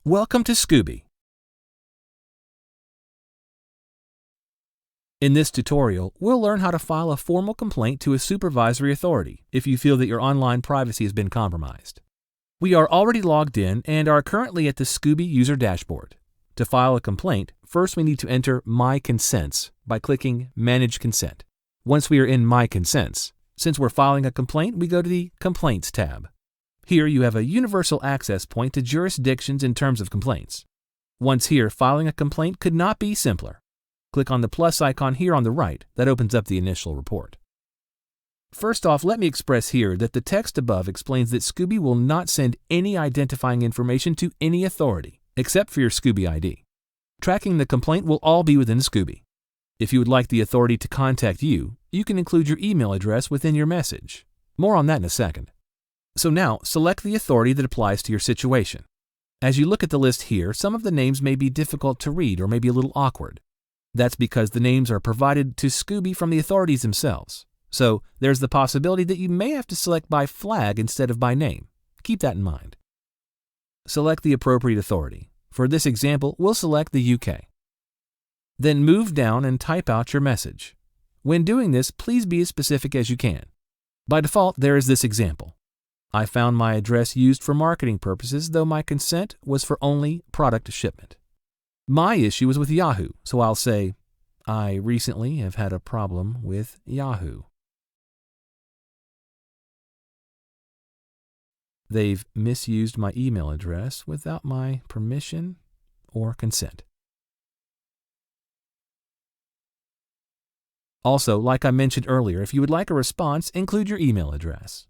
Welcome to XcooBee. In this tutorial, we'll learn how to file a formal complaint to a supervisory authority if you feel that your online privacy has been compromised. We are already logged in and are currently at the XcooBee user dashboard. To file a complaint, first we need to enter My Consents by clicking Manage Consent. Once we are in My Consents, since we're filing a complaint, we go to the Complaints tab. Here you have a universal access point to jurisdictions in terms of complaints. Once here, filing a complaint could not be simpler. Click on the plus icon here on the right. That opens up the initial report. First off, let me express here that the text above explains that XcooBee will not send any identifying information to any authority, except for your XcooBee ID. Tracking the complaint will all be within XcooBee. If you would like the authority to contact you, you can include your email address within your message. More on that in a second. So now, select the authority that applies to your situation. As you look at the list here, some of the names may be difficult to read or may be a little awkward. That's because the names are provided to XcooBee from the authorities themselves. So there's the possibility that you may have to select by flag instead of by name. Keep that in mind. Select the appropriate authority. For this example, we'll select the UK. Then move down and type out your message. When doing this, please be as specific as you can. By default, there is this example. I found my address used for marketing purposes, though my consent was for only product shipment. My issue was with Yahoo, so I'll say, I recently have had a problem with Yahoo. They've misused my email address without my permission or consent. Also, like I mentioned earlier, if you would like a response, include your email address.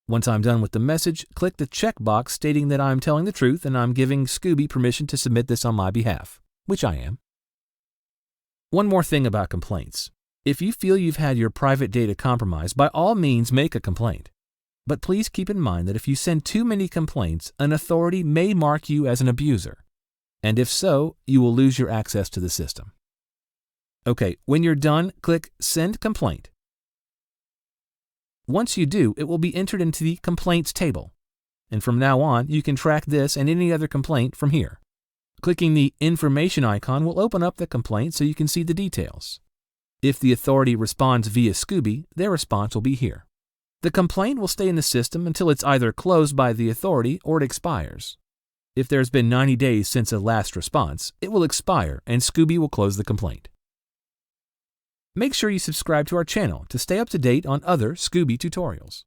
Once I'm done with the message, click the checkbox stating that I'm telling the truth and I'm giving XcooBee permission to submit this on my behalf, which I am. One more thing about complaints. If you feel you've had your private data compromised, by all means make a complaint. But please keep in mind that if you send too many complaints, an authority may mark you as an abuser. And if so, you will lose your access to the system. Okay, when you're done, click Send Complaint. Once you do, it will be entered into the Complaints table. And from now on, you can track this and any other complaint from here. Clicking the Information icon will open up the complaint so you can see the details. If the authority responds via XcooBee, their response will be here. The complaint will stay in the system until it's either closed by the authority or it expires. If there's been 90 days since a last response, it will expire and XcooBee will close the complaint. Make sure you subscribe to our channel to stay up to date on other XcooBee tutorials.